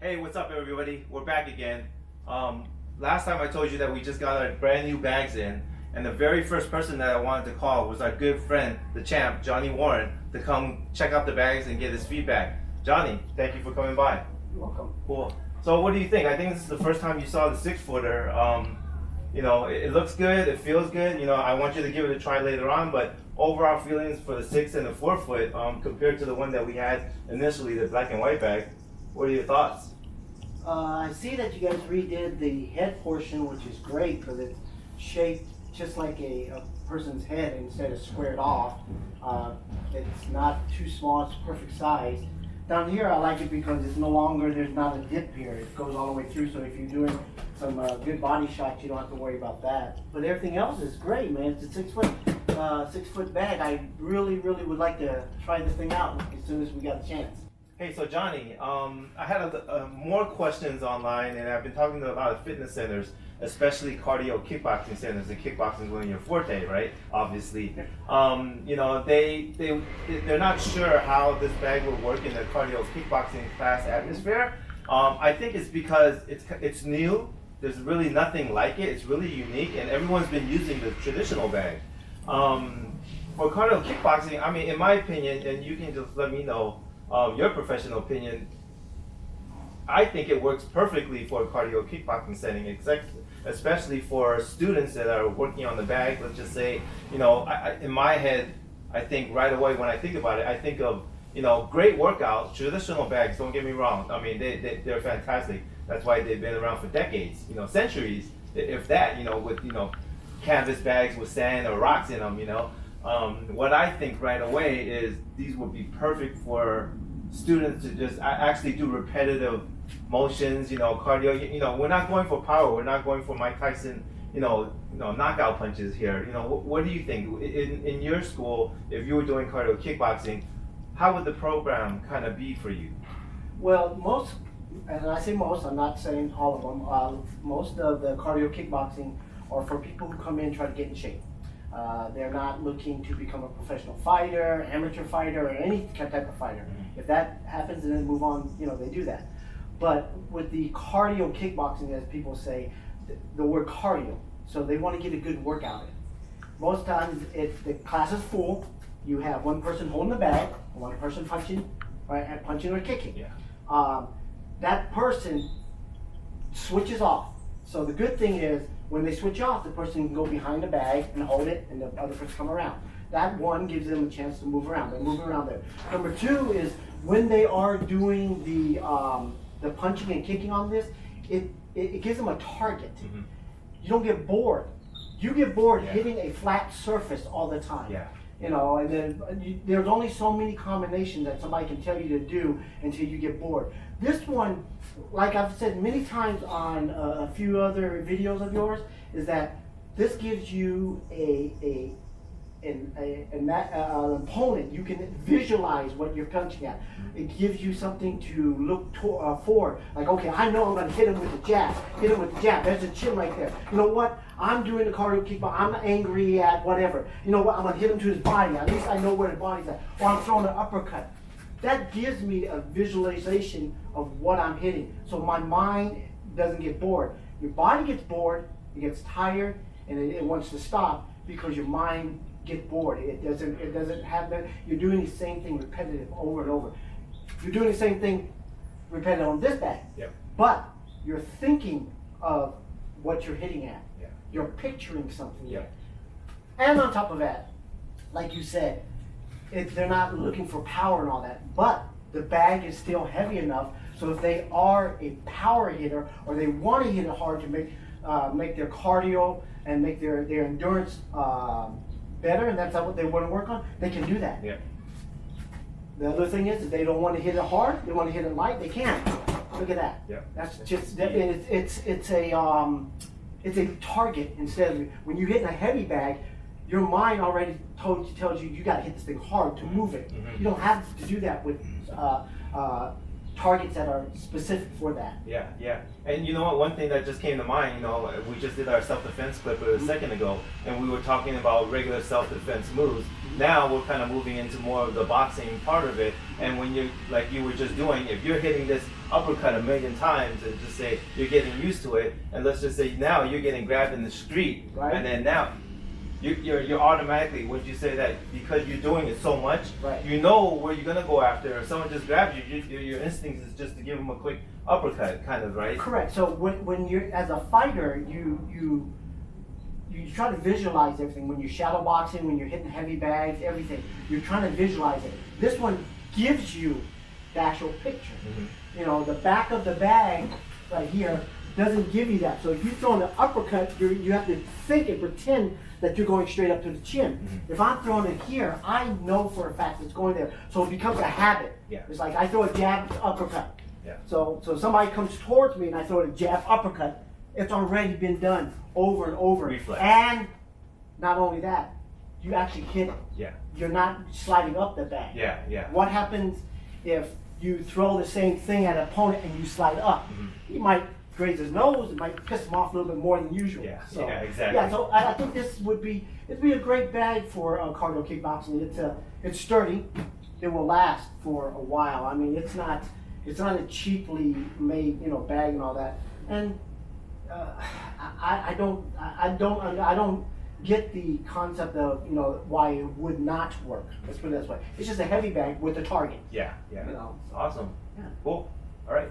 Hey, what's up, everybody? We're back again. Last time I told you that we just got our brand new bags in, and the very first person that I wanted to call was our good friend, the champ, Johnny Warren, to come check out the bags and get his feedback. Johnny, thank you for coming by. You're welcome. Cool. So, what do you think? I think this is the first time you saw the 6-footer. It looks good, it feels good. I want you to give it a try later on, but overall feelings for the 6 and the 4-foot compared to the one that we had initially, the black and white bag. What are your thoughts? I see that you guys redid the head portion, which is great because it's shaped just like a person's head instead of squared off. It's not too small, it's perfect size. Down here I like it because it's no longer, there's not a dip here. It goes all the way through, so if you're doing some good body shots, you don't have to worry about that. But everything else is great, man. It's a 6-foot bag. I really would like to try this thing out as soon as we got a chance. Hey, so Johnny, I had more questions online, and I've been talking to a lot of fitness centers, especially cardio kickboxing centers. And kickboxing is one of your forte, right? Obviously, they're not sure how this bag will work in the cardio kickboxing class atmosphere. I think it's because it's new. There's really nothing like it. It's really unique, and everyone's been using the traditional bag. For cardio kickboxing, I mean, in my opinion, and you can just let me know your professional opinion, I think it works perfectly for a cardio kickboxing setting, especially for students that are working on the bag. Let's just say, in my head, I think right away when I think about it, I think of, great workouts, traditional bags, don't get me wrong. I mean, they're fantastic. That's why they've been around for decades, centuries, if that, with, canvas bags with sand or rocks in them, What I think right away is these would be perfect for students to just actually do repetitive motions, cardio. We're not going for power. We're not going for Mike Tyson, knockout punches here. What do you think? In your school, if you were doing cardio kickboxing, how would the program kind of be for you? Well, most, and I say most, I'm not saying all of them, most of the cardio kickboxing are for people who come in and try to get in shape. They're not looking to become a professional fighter, amateur fighter, or any type of fighter. If that happens and then move on, they do that. But with the cardio kickboxing, as people say, the word cardio, so they want to get a good workout in. Most times, the class is full. You have one person holding the bag, one person punching, right, punching or kicking. Yeah. That person switches off. So the good thing is, when they switch off, the person can go behind the bag and hold it, and the other person come around. That one gives them a chance to move around. They move around there. Number two is when they are doing the punching and kicking on this, it gives them a target. Mm-hmm. You don't get bored. You get bored Yeah. hitting a flat surface all the time. Yeah. And then there's only so many combinations that somebody can tell you to do until you get bored. This one, like I've said many times on a few other videos of yours, is that this gives you an opponent. You can visualize what you're punching at. It gives you something to look forward. Like, okay, I know I'm going to hit him with the jab. Hit him with the jab. There's a chin right there. You know what? I'm doing the cardio kickboxing. I'm angry at whatever. You know what? I'm going to hit him to his body. At least I know where the body's at. Or I'm throwing an uppercut. That gives me a visualization of what I'm hitting. So my mind doesn't get bored. Your body gets bored, it gets tired, and it wants to stop because your mind gets bored. It doesn't have that. You're doing the same thing repetitive over and over. You're doing the same thing repetitive on this bag. Yep. But you're thinking of what you're hitting at. Yeah. You're picturing something. Yep. And on top of that, like you said, they're not looking for power and all that, but the bag is still heavy enough, so if they are a power hitter or they want to hit it hard to make their cardio and make their endurance better, and that's what they want to work on, they can do that. Yeah. The other thing is, if they don't want to hit it hard, they want to hit it light, they can. Look at that. Yeah. That's just it's a target instead of when you hit a heavy bag. Your mind already tells you got to hit this thing hard to move it. Mm-hmm. You don't have to do that with targets that are specific for that. Yeah, yeah. And you know what? One thing that just came to mind, we just did our self-defense clip a second ago, and we were talking about regular self-defense moves. Now we're kind of moving into more of the boxing part of it. And when you, like you were just doing, if you're hitting this uppercut a million times, and just say you're getting used to it, and let's just say now you're getting grabbed in the street, Right. and then now you're automatically, would you say that because you're doing it so much, Right. you know where you're gonna go after. If someone just grabs you, your instinct is just to give them a quick uppercut, kind of, right? Correct. So when you're as a fighter, you try to visualize everything. When you're shadow boxing, when you're hitting heavy bags, everything, you're trying to visualize it. This one gives you the actual picture. Mhm. The back of the bag right here doesn't give you that. So if you throw an uppercut, you have to think and pretend that you're going straight up to the chin. If I'm throwing it here, I know for a fact it's going there. So it becomes a habit. Yeah. It's like I throw a jab, uppercut. Yeah. So somebody comes towards me and I throw a jab, uppercut. It's already been done over and over. Reflex. And not only that, you actually hit it. Yeah. You're not sliding up the bag. Yeah. Yeah. What happens if you throw the same thing at an opponent and you slide up? He might graze his nose, it might piss him off a little bit more than usual. Yeah, So, yeah, exactly. Yeah, so I think this would be a great bag for cardio kickboxing. It's sturdy. It will last for a while. I mean, it's not a cheaply made bag and all that. And I don't get the concept of why it would not work. Let's put it this way. It's just a heavy bag with a target. Yeah. Yeah. You know. Awesome. Yeah. Cool. All right.